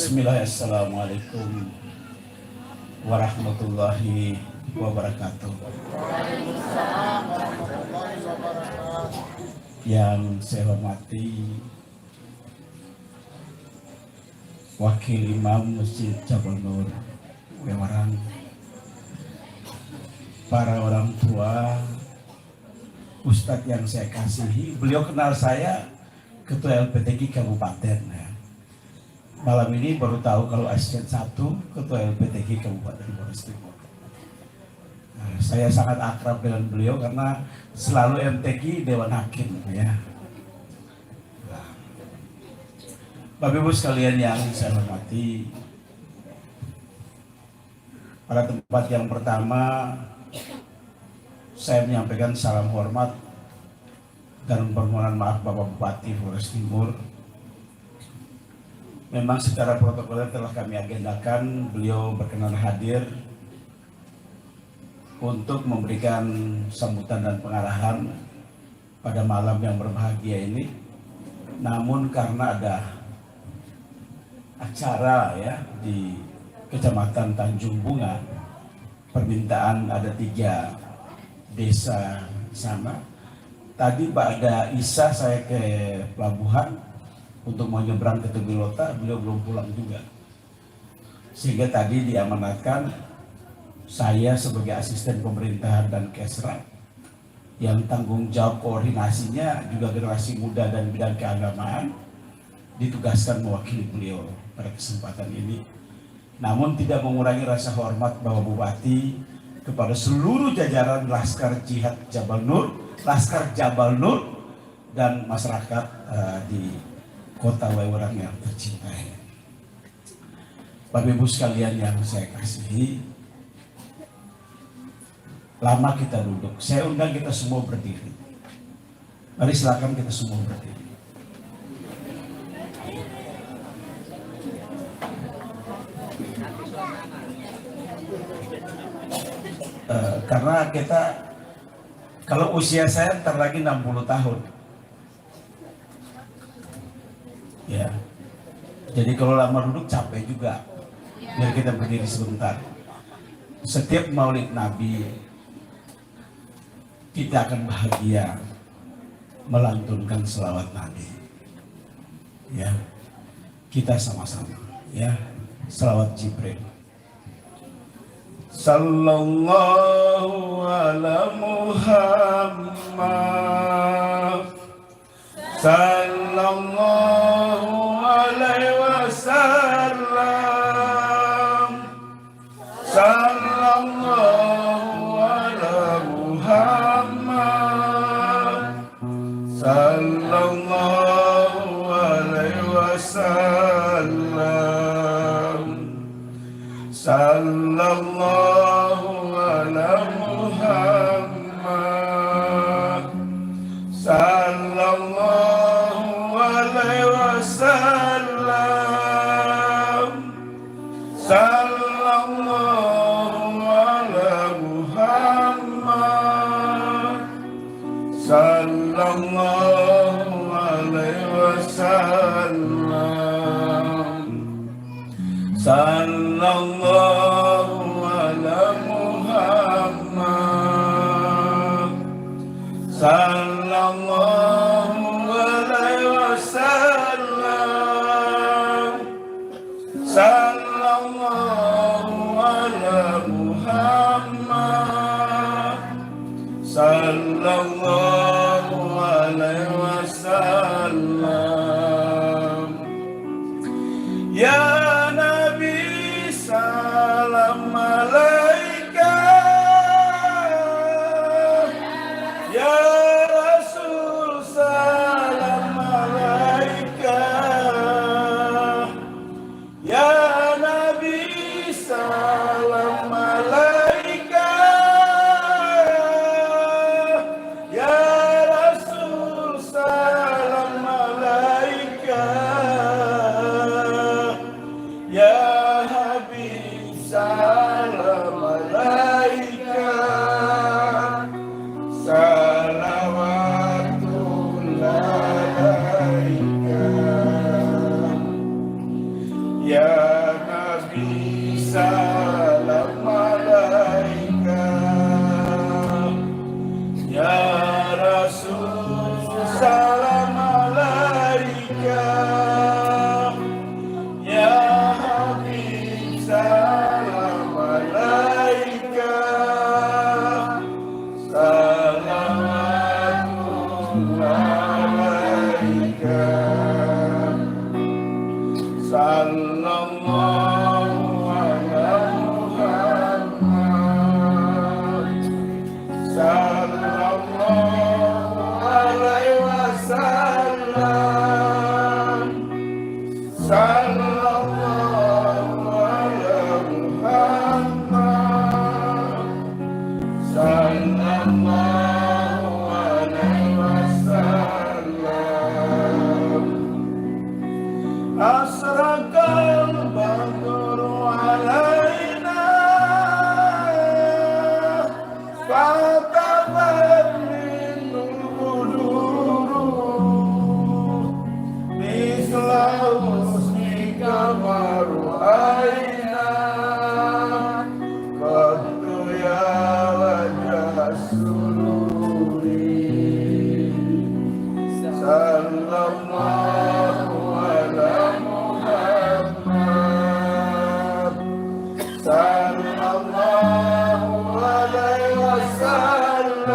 Bismillahirrahmanirrahim. Assalamualaikum warahmatullahi wabarakatuh. Yang saya hormati Wakil Imam Masjid Jabal Nur Wewarang, para orang tua, Ustadz yang saya kasihi. Beliau kenal saya Ketua LPTK Kabupaten. Malam ini baru tahu kalau asisten 1 Ketua LPTK Kabupaten Flores Timur. Saya sangat akrab dengan beliau karena selalu MTQ Dewan Hakim ya. Bapak Ibu sekalian yang saya hormati, pada tempat yang pertama saya menyampaikan salam hormat dan permohonan maaf Bapak Bupati Flores Timur. Memang secara protokoler telah kami agendakan beliau berkenan hadir untuk memberikan sambutan dan pengarahan pada malam yang berbahagia ini. Namun karena ada acara ya di Kecamatan Tanjung Bunga, permintaan ada 3 desa sana. Tadi pada Isa saya ke pelabuhan untuk mau nyebrang ke Tugilota, beliau belum pulang juga. Sehingga tadi diamanatkan saya sebagai asisten pemerintahan dan Kesra yang tanggung jawab koordinasinya juga generasi muda dan bidang keagamaan, ditugaskan mewakili beliau pada kesempatan ini. Namun tidak mengurangi rasa hormat Bapak Bupati kepada seluruh jajaran Laskar Jihad Jabal Nur, Laskar Jabal Nur, dan masyarakat di Kota Wewarang yang tercintai. Bapak Ibu sekalian yang saya kasihi, lama kita duduk. Saya undang kita semua berdiri. Mari silakan kita semua berdiri. Karena kita, kalau usia saya ntar lagi 60 tahun. Ya, jadi kalau lama duduk capek juga. Biar kita berdiri sebentar. Setiap Maulid Nabi kita akan bahagia melantunkan selawat Nabi. Ya, kita sama-sama. Ya, selawat Jibril. Sallallahu ala Muhammad. Sallallahu alaihi wasallam. Sallallahu ala Muhammad. Sallallahu alaihi wasallam. Sallallahu ala Muhammad. Sallallahu alaihi wasallam. Sallallahu ala Muhammad. Sallallahu alaihi wasallam. Sallallahu ala Muhammad. Sallallahu alaihi wasallam. Sallallahu ala Muhammad. Sallallahu alaihi wasallam. Ya Nabi salam alaika, ya salam alaika ya Habib, salam alaika, alaika, sallallahu ala Muhammad, sallallahu alaihi wasallam, sallallahu ala Muhammad, sallallahu alaihi wasallam. Asrakal badru alaina fatabat minul buduru misla husnika maru'aina qaddu ya wajah sururi, sallallahu ala Muhammad, sallallahu alaihi wasallam,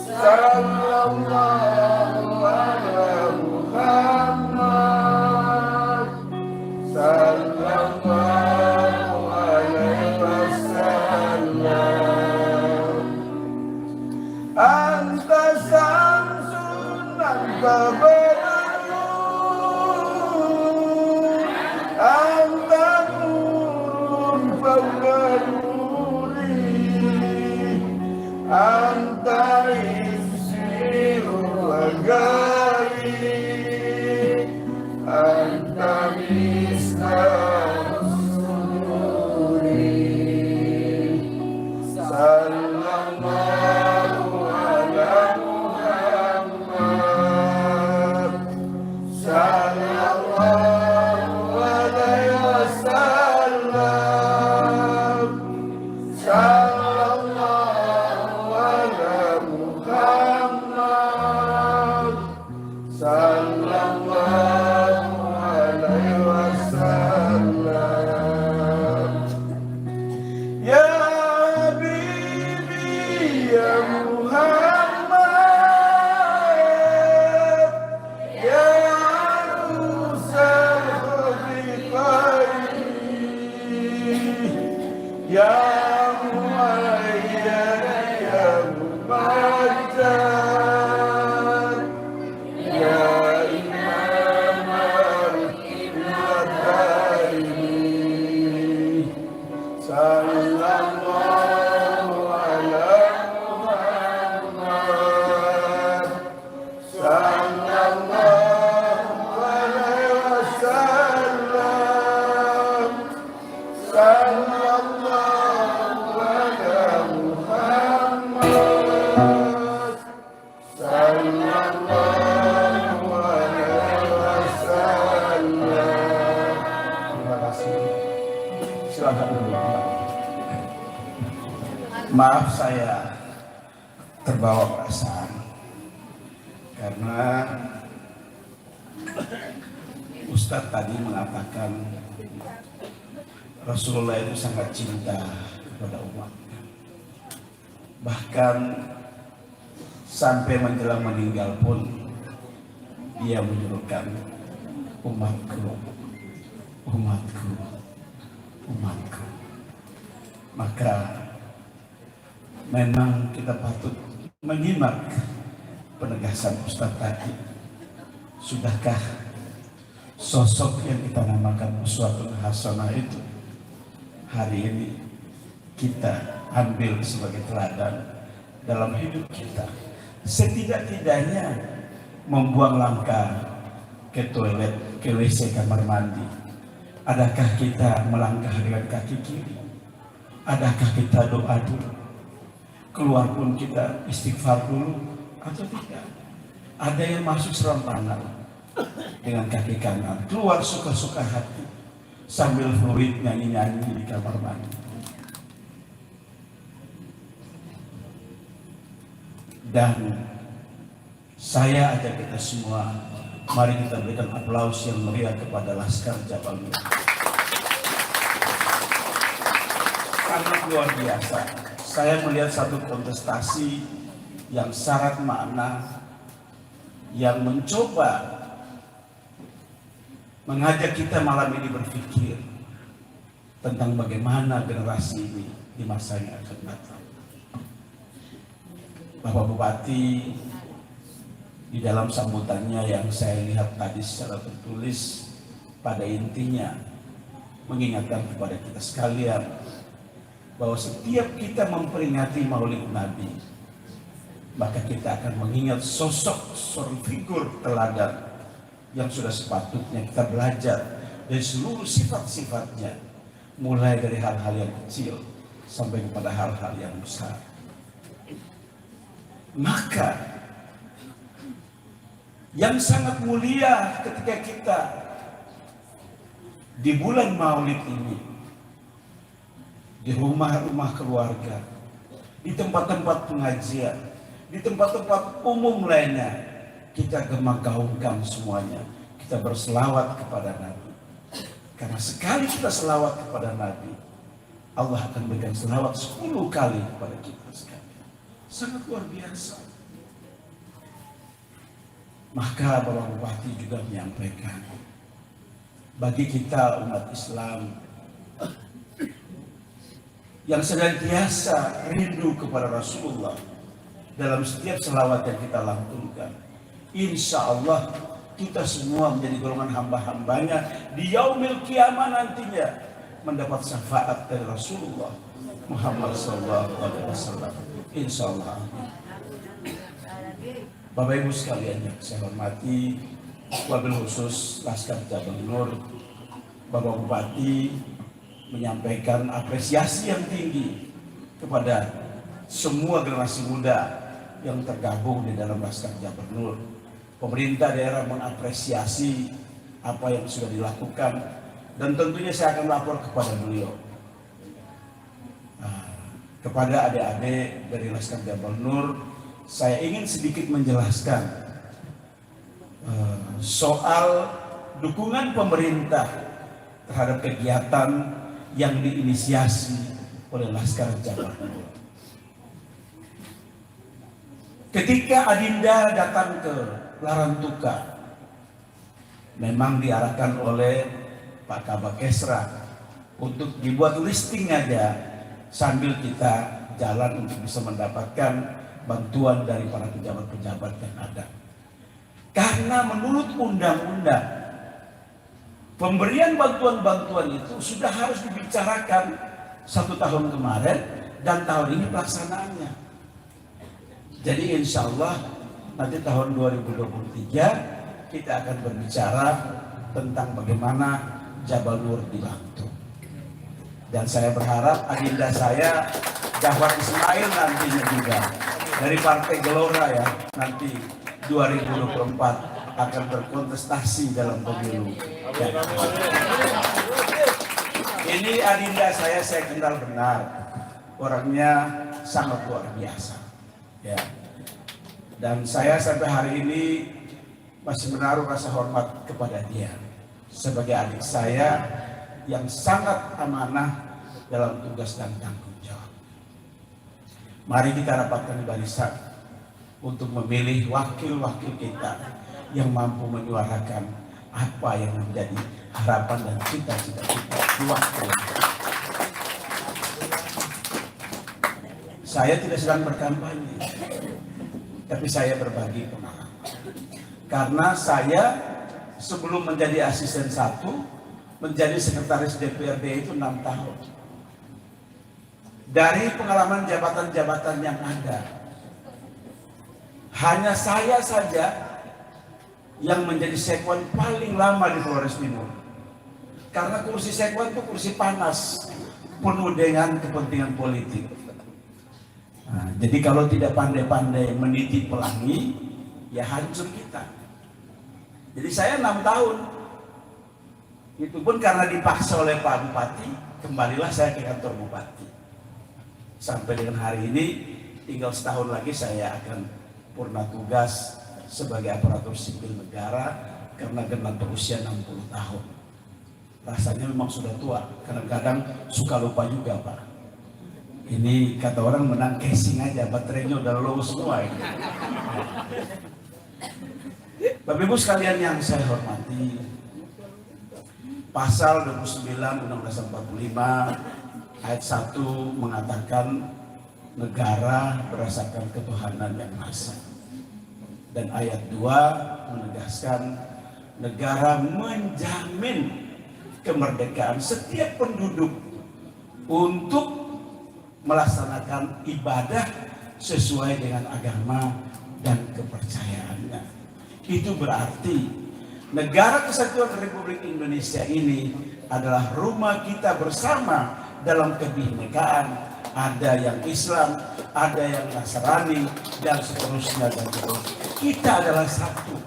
sallallahu ala Muhammad, sallallahu alaihi wasallam. Anta samsun anta badrun, anta nurun fawqa nuri, anta isirul ghari, anta misnah sururi, sallallahu ala Muhammad, sallallahu alaihi wasallam, sallallahu ala Muhammad, sallallahu alaihi wasallam. Ya Habibi ya Muhammad, ya Arusal Khafiqaini, ya Muayyan ya Mumajjad, ya Imam al-Qiblataini, sallallahu ala Muhammad, sallallahu alaihi wasallam, sallallahu ala Muhammad, sallallahu alaihi wasallam. Terima kasih. Silakan dulu. Maaf saya terbawa perasaan karena Ustadz tadi mengatakan Rasulullah itu sangat cinta kepada umat, bahkan sampai menjelang meninggal pun dia menyuruhkan umatku, umatku, umatku. Maka memang kita patut menyimak penegasan Ustadz tadi. Sudahkah sosok yang kita namakan uswatun hasanah itu hari ini kita ambil sebagai teladan dalam hidup kita? Setidak-tidaknya membuang langkah ke toilet, ke WC kamar mandi, adakah kita melangkah dengan kaki kiri? Adakah kita doa dulu? Keluar pun kita istighfar dulu atau tidak? Ada yang masuk serampangan dengan kaki kanan, keluar suka-suka hati sambil fluid nyanyi-nyanyi di kamar mandi. Dan Saya ajak kita semua, mari kita berikan aplaus yang meriah kepada Laskar Jabal Nur. Sangat luar biasa. Saya melihat satu kontestasi yang syarat makna, yang mencoba mengajak kita malam ini berpikir tentang bagaimana generasi ini di masa yang akan datang. Bapak Bupati di dalam sambutannya yang saya lihat tadi secara tertulis, pada intinya mengingatkan kepada kita sekalian bahwa setiap kita memperingati Maulid Nabi, maka kita akan mengingat sosok seorang figur teladan yang sudah sepatutnya kita belajar dari seluruh sifat-sifatnya, mulai dari hal-hal yang kecil sampai kepada hal-hal yang besar. Maka yang sangat mulia ketika kita di bulan Maulid ini, di rumah-rumah keluarga, di tempat-tempat pengajian, di tempat-tempat umum lainnya, kita gemah-gaungkan semuanya, kita berselawat kepada Nabi. Karena sekali kita selawat kepada Nabi, Allah akan berikan selawat 10 kali kepada kita sekalian. Sangat luar biasa. Maka Bapak Bupati juga menyampaikan, bagi kita umat Islam yang senantiasa rindu kepada Rasulullah dalam setiap selawat yang kita lantunkan, insya Allah kita semua menjadi golongan hamba-hambanya di yaumil kiamah nantinya, mendapat syafaat dari Rasulullah Muhammad SAW. Insya Allah. Bapak Ibu sekalian yang saya hormati, wabil khusus Laskar Jabal Nur, Bapak Bupati menyampaikan apresiasi yang tinggi kepada semua generasi muda yang tergabung di dalam Laskar Jabal Nur. Pemerintah daerah mengapresiasi apa yang sudah dilakukan, dan tentunya saya akan lapor kepada beliau. Kepada adik-adik dari Laskar Jabal Nur, saya ingin sedikit menjelaskan soal dukungan pemerintah terhadap kegiatan yang diinisiasi oleh Laskar Jabal Nur. Ketika Adinda datang ke Larantuka, memang diarahkan oleh Pak Kabak Kesra untuk dibuat listing aja sambil kita jalan untuk bisa mendapatkan bantuan dari para pejabat-pejabat yang ada. Karena menurut undang-undang, pemberian bantuan-bantuan itu sudah harus dibicarakan 1 tahun kemarin dan tahun ini pelaksanaannya. Jadi insya Allah nanti tahun 2023 kita akan berbicara tentang bagaimana Jabal Nur dibantu. Dan saya berharap agenda saya Jafar Ismail nantinya juga dari Partai Gelora ya, nanti 2024 akan berkontestasi dalam pemilu. Ya. Ini adinda saya kenal benar, orangnya sangat luar biasa. Ya. Dan saya sampai hari ini masih menaruh rasa hormat kepada dia sebagai adik saya yang sangat amanah dalam tugas dan tanggung jawab. Mari kita rapatkan barisan untuk memilih wakil-wakil kita yang mampu menyuarakan apa yang menjadi harapan dan cita-cita kita di waktu ini. Saya tidak sedang berkampanye, tapi saya berbagi pengalaman. Karena saya sebelum menjadi asisten 1, menjadi sekretaris DPRD itu 6 tahun. Dari pengalaman jabatan-jabatan yang ada, hanya saya saja yang menjadi sekwan paling lama di Flores Timur. Karena kursi sekwan itu kursi panas, penuh dengan kepentingan politik. Nah, jadi kalau tidak pandai-pandai meniti pelangi, ya hancur kita. Jadi saya 6 tahun. Itu pun karena dipaksa oleh Pak Bupati, kembalilah saya ke kantor Bupati. Sampai dengan hari ini, tinggal setahun lagi saya akan purna tugas sebagai aparatur sipil negara karena genap berusia 60 tahun. Rasanya memang sudah tua, kadang-kadang suka lupa juga Pak. Ini kata orang menang casing aja, baterainya udah low semua ini. Bapak Ibu sekalian yang saya hormati, pasal 29 Undang-Undang 45 ayat 1 mengatakan negara berdasarkan ketuhanan yang Maha Esa. Dan ayat 2 menegaskan negara menjamin kemerdekaan setiap penduduk untuk melaksanakan ibadah sesuai dengan agama dan kepercayaannya. Itu berarti negara Kesatuan Republik Indonesia ini adalah rumah kita bersama dalam kebinekaan. Ada yang Islam, ada yang Nasrani, dan seterusnya dan seterusnya. Kita adalah satu.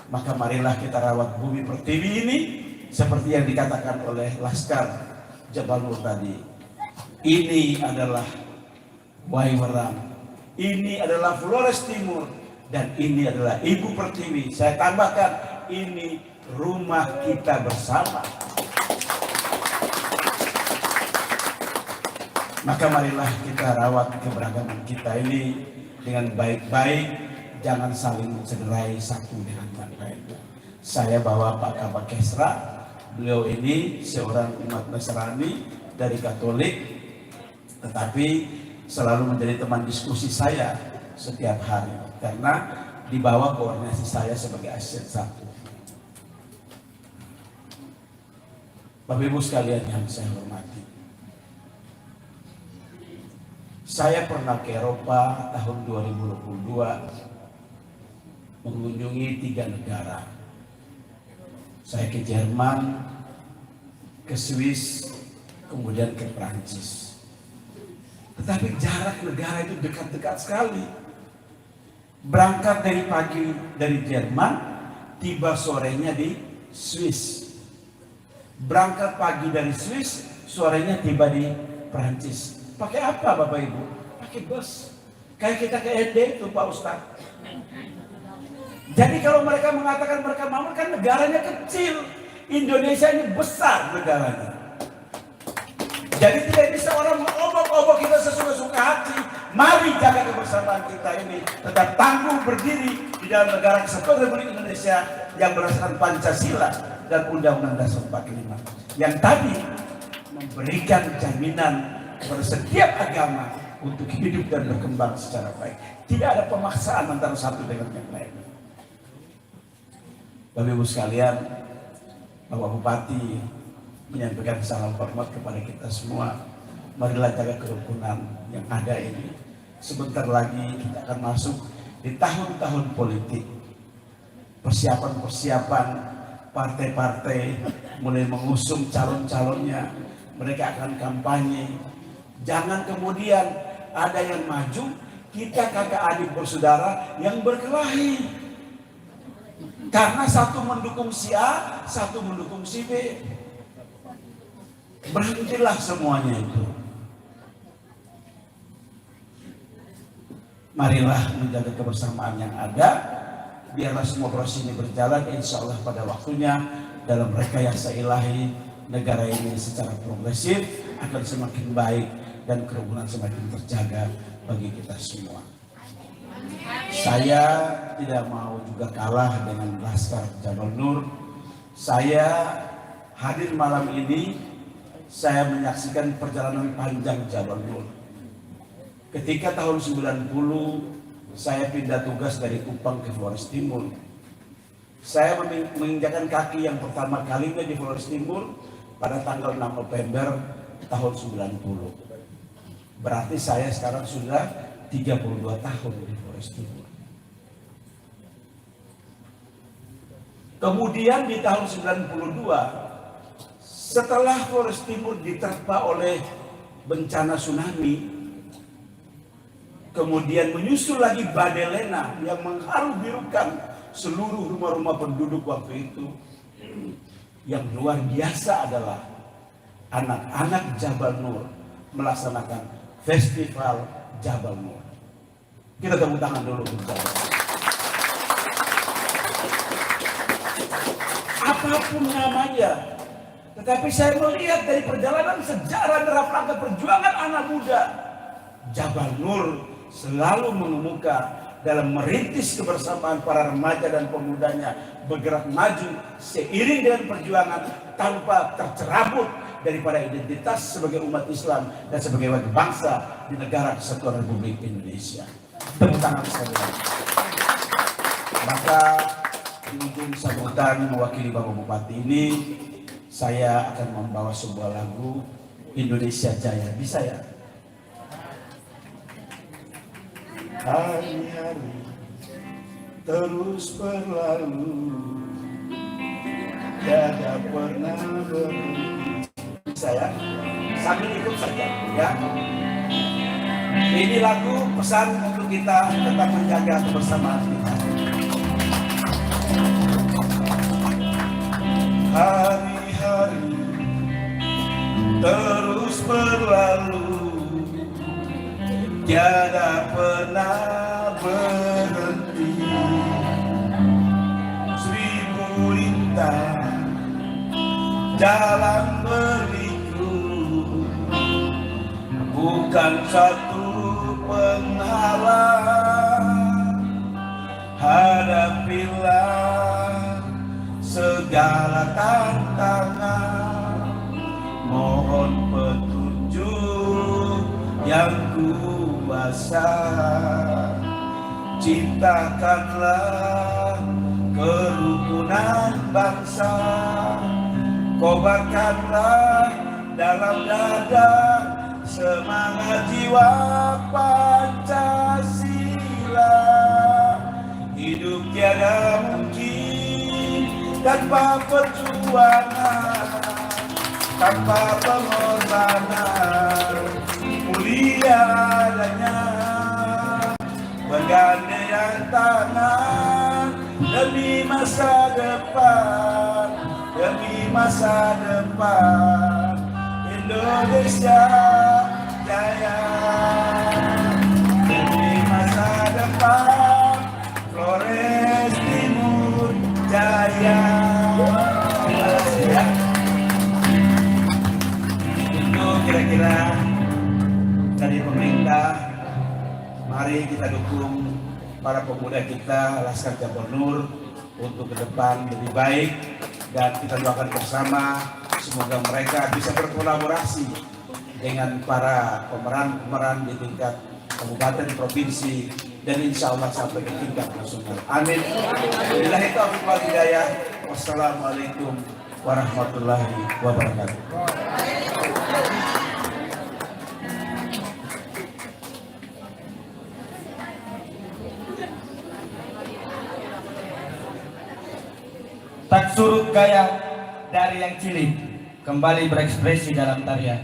Maka marilah kita rawat bumi pertiwi ini seperti yang dikatakan oleh Laskar Jabal Nur tadi. Ini adalah Waiwerang, ini adalah Flores Timur, dan ini adalah Ibu Pertiwi. Saya tambahkan, ini rumah kita bersama. Maka marilah kita rawat keberagaman kita ini dengan baik-baik, jangan saling mencederai satu dengan yang lainnya. Saya bawa Pak Kabak Kesra, beliau ini seorang umat Nasrani dari Katolik, tetapi selalu menjadi teman diskusi saya setiap hari karena di bawah koordinasi saya sebagai aset satu. Bapak Ibu sekalian yang saya hormati, saya pernah ke Eropa tahun 2022 mengunjungi 3 negara. Saya ke Jerman, ke Swiss, kemudian ke Prancis. Tetapi jarak negara itu dekat-dekat sekali. Berangkat dari pagi dari Jerman, tiba sorenya di Swiss. Berangkat pagi dari Swiss, sorenya tiba di Prancis. Pakai apa Bapak Ibu? Pakai bus. Kayak kita ke ED itu Pak Ustadz. Jadi kalau mereka mengatakan mereka mau, kan negaranya kecil. Indonesia ini besar negaranya. Jadi tidak bisa orang mengobok-obok kita sesuka-suka hati. Mari jaga kebersamaan kita ini tetap tangguh berdiri di dalam negara Kesatuan Republik Indonesia yang berdasarkan Pancasila dan Undang-Undang Dasar 45. Yang tadi memberikan jaminan kepada setiap agama untuk hidup dan berkembang secara baik. Tidak ada pemaksaan antara satu dengan yang lain. Bapak Ibu sekalian, Bapak Bupati menyampaikan salam hormat kepada kita semua. Marilah jaga kerukunan yang ada ini. Sebentar lagi kita akan masuk di tahun-tahun politik. Persiapan-persiapan partai-partai mulai mengusung calon-calonnya. Mereka akan kampanye. Jangan kemudian ada yang maju, kita kakak adik bersaudara yang berkelahi. Karena satu mendukung si A, satu mendukung si B. Berhentilah semuanya itu. Marilah menjaga kebersamaan yang ada. Biarlah semua proses ini berjalan, insya Allah pada waktunya dalam rekayasa ilahi, negara ini secara progresif akan semakin baik dan kerukunan semakin terjaga bagi kita semua. Saya tidak mau juga kalah dengan Laskar Jabal Nur. Saya hadir malam ini, saya menyaksikan perjalanan panjang Jabal Nur. Ketika tahun 90 saya pindah tugas dari Kupang ke Flores Timur. Saya menginjakkan kaki yang pertama kalinya di Flores Timur pada tanggal 6 November tahun 90. Berarti saya sekarang sudah 32 tahun di Flores Timur. Kemudian di tahun 92, setelah Flores Timur diterpa oleh bencana tsunami, kemudian menyusul lagi badai Lena yang mengharu-birukan seluruh rumah-rumah penduduk waktu itu. Yang luar biasa adalah anak-anak Jabal Nur melaksanakan Festival Jabal Nur. Kita tepuk tangan dulu untuk Jabal Nur. apapun namanya. Tetapi saya melihat dari perjalanan sejarah dalam rangka perjuangan anak muda, Jabal Nur selalu mengemuka dalam merintis kebersamaan para remaja dan pemudanya bergerak maju seiring dengan perjuangan tanpa tercerabut daripada identitas sebagai umat Islam dan sebagai warga bangsa di negara kesatuan Republik Indonesia. Tepuk tangan sekali. Maka di ujung sambutan mewakili Bapak Bupati ini, saya akan membawa sebuah lagu Indonesia Jaya. Bisa ya? Hari-hari terus berlalu, tiada pernah berhenti. Bisa ya? Sambil ikut saja ya. Ini lagu pesan untuk kita tetap menjaga kebersamaan kita. Hari-hari terus berlalu, tiada pernah berhenti. Seribu lintang jalan berliku, bukan satu penghalang. Hadapilah segala tantangan, mohon petunjuk yang kuasa. Ciptakanlah kerukunan bangsa, kobarkanlah dalam dada semangat jiwa Pancasila. Hidup tiada mungkin tanpa perjuangan, tanpa pengorbanan. Mulia adanya bergandeng tangan demi masa depan, demi masa depan Indonesia Jaya. Demi masa depan Flores Timur Jaya. Ya. Itu kira-kira dari pemerintah. Mari kita dukung para pemuda kita Laskar Jabal Nur untuk ke depan lebih baik, dan kita doakan bersama semoga mereka bisa berkolaborasi dengan para pemeran-pemeran di tingkat kabupaten, provinsi, dan insya Allah sampai ke tingkat nasional. Amin. Billahi taufiq wal hidayah. Wassalamualaikum warahmatullahi wabarakatuh. Tak surut gaya dari yang cilik kembali berekspresi dalam tarian.